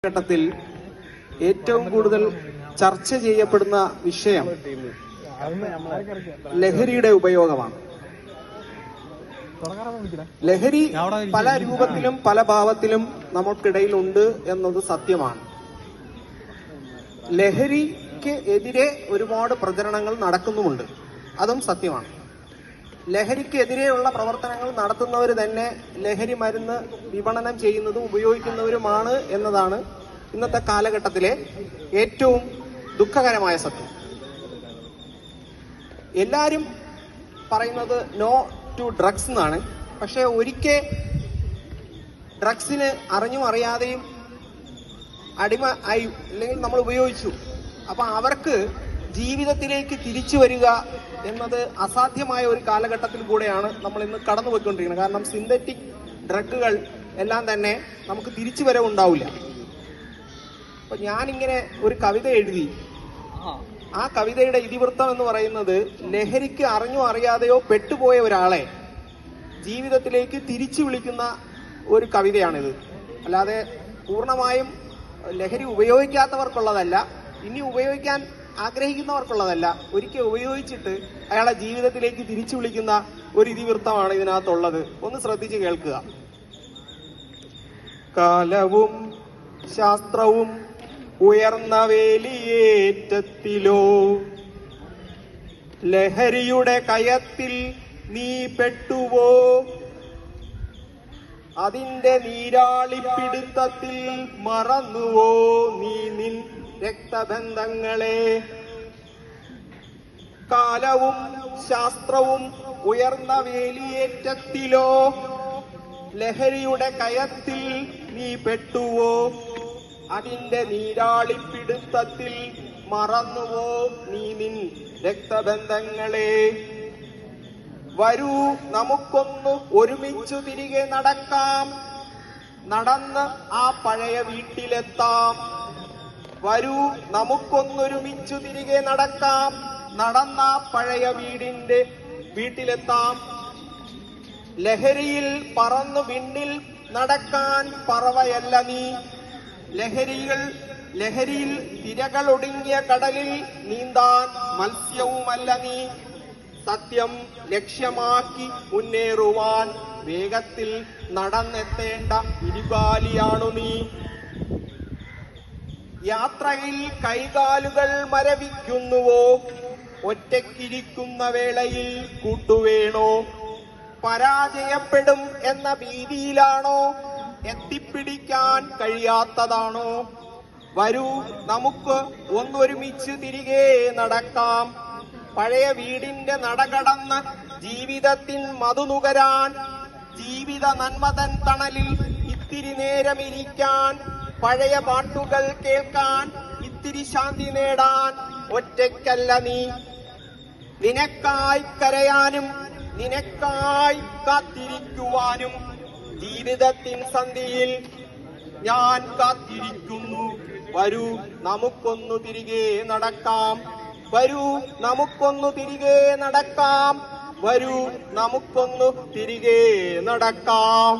ഘട്ടത്തിൽ ഏറ്റവും കൂടുതൽ ചർച്ച ചെയ്യപ്പെടുന്ന വിഷയം ലഹരിയുടെ ഉപയോഗമാണ്. ലഹരി പല രൂപത്തിലും പല ഭാവത്തിലും നമുക്കിടയിലുണ്ട് എന്നത് സത്യമാണ്. ലഹരിക്ക് എതിരെ ഒരുപാട് പ്രചരണങ്ങൾ നടക്കുന്നുമുണ്ട്, അതും സത്യമാണ്. ലഹരിക്കെതിരെയുള്ള പ്രവർത്തനങ്ങൾ നടത്തുന്നവർ തന്നെ ലഹരി മരുന്ന് വിപണനം ചെയ്യുന്നതും ഉപയോഗിക്കുന്നവരുമാണ് എന്നതാണ് ഇന്നത്തെ കാലഘട്ടത്തിലെ ഏറ്റവും ദുഃഖകരമായ സത്യം. എല്ലാവരും പറയുന്നത് നോ ടു ഡ്രഗ്സ് എന്നാണ്. പക്ഷെ ഒരിക്കൽ ഡ്രഗ്സിന് അറിഞ്ഞും അറിയാതെയും അടിമ ആയി അല്ലെങ്കിൽ നമ്മൾ ഉപയോഗിച്ചു, അപ്പൊ അവർക്ക് ജീവിതത്തിലേക്ക് തിരിച്ചു വരിക എന്നത് അസാധ്യമായ ഒരു കാലഘട്ടത്തിൽ കൂടെയാണ് നമ്മൾ ഇന്ന് കടന്നുപോയിക്കൊണ്ടിരിക്കുന്നത്. കാരണം സിന്തറ്റിക് ഡ്രഗുകൾ എല്ലാം തന്നെ നമുക്ക് തിരിച്ചു വരവുണ്ടാവില്ല. അപ്പൊ ഞാനിങ്ങനെ ഒരു കവിത എഴുതി. ആ കവിതയുടെ ഇതിവൃത്തം എന്ന് പറയുന്നത് ലഹരിക്ക് അറിഞ്ഞോ അറിയാതെയോ പെട്ടുപോയ ഒരാളെ ജീവിതത്തിലേക്ക് തിരിച്ചു വിളിക്കുന്ന ഒരു കവിതയാണിത്. അല്ലാതെ പൂർണ്ണമായും ലഹരി ഉപയോഗിക്കാത്തവർക്കുള്ളതല്ല, ഇനി ഉപയോഗിക്കാൻ ആഗ്രഹിക്കുന്നവർക്കുള്ളതല്ല. ഒരിക്കൽ ഉപയോഗിച്ചിട്ട് അയാളെ ജീവിതത്തിലേക്ക് തിരിച്ചു വിളിക്കുന്ന ഒരു ഇതിവൃത്തമാണ് ഇതിനകത്തുള്ളത്. ഒന്ന് ശ്രദ്ധിച്ച് കേൾക്കുക. കാലവും ശാസ്ത്രവും ഉയർന്ന വേലിയേറ്റത്തിലോ ലഹരിയുടെ കയത്തിൽ നീ പെട്ടുവോ, അതിന്റെ നീരാളിപ്പിടുത്തത്തിൽ മറന്നുവോ നീ നിൻ രക്തബന്ധങ്ങളെ. കാലവും ശാസ്ത്രവും ഉയർന്ന വേലിയേറ്റത്തിലോ ലഹരിയുടെ കയത്തിൽ നീ പെട്ടുവോ, അതിന്റെ നീരാളിപ്പിടുത്തത്തിൽ മറന്നുവോ നീ നിൻ രക്തബന്ധങ്ങളെ. വരൂ നമുക്കൊന്ന് ഒരുമിച്ചു തിരികെ നടക്കാം, നടന്ന് ആ പഴയ വീട്ടിലെത്താം. വരൂ നമുക്കൊന്നൊരുമിച്ചു തിരികെ നടക്കാം, നടന്ന പഴയ വീട്ടിലെത്താം. ലഹരിയിൽ പറന്നു വിണ്ണിൽ നടക്കാൻ പറവയല്ല നീ, ലഹരിയിൽ തിരകളൊടുങ്ങിയ കടലിൽ നീന്താൻ മത്സ്യവുമല്ല നീ. സത്യം ലക്ഷ്യമാക്കി മുന്നേറുവാൻ വേഗത്തിൽ നടന്നെത്തേണ്ട ഇരുകാലിയാണു നീ. യാത്രയിൽ കൈകാലുകൾ മരവിക്കുന്നുവോ, ഒറ്റയ്ക്കിരിക്കുന്ന വേളയിൽ കൂട്ടുവേണോ, പരാജയപ്പെടും എന്ന ഭീതിയിലാണോ, എത്തിപ്പിടിക്കാൻ കഴിയാത്തതാണോ. വരൂ നമുക്ക് ഒന്നൊരുമിച്ച് തിരികെ നടക്കാം, പഴയ വീടിന്റെ നടകടന്ന് ജീവിതത്തിൻ മധുനുകരാൻ, ജീവിത നന്മതൻ തണലിൽ ഇത്തിരി നേരമിരിക്കാൻ, പഴയ പാട്ടുകൾ കേൾക്കാൻ, ഇത്തിരി ശാന്തി നേടാൻ. ഒറ്റയ്ക്കല്ല നീ, നിനക്കായി കരയാനും നിനക്കായി കാത്തിരിക്കുവാനും ജീവിതത്തിൻ സന്ധിയിൽ ഞാൻ കാത്തിരിക്കുന്നു. വരൂ നമുക്കൊന്നു തിരികെ നടക്കാം, വരൂ നമുക്കൊന്നു തിരികെ നടക്കാം, വരൂ നമുക്കൊന്നു തിരികെ നടക്കാം.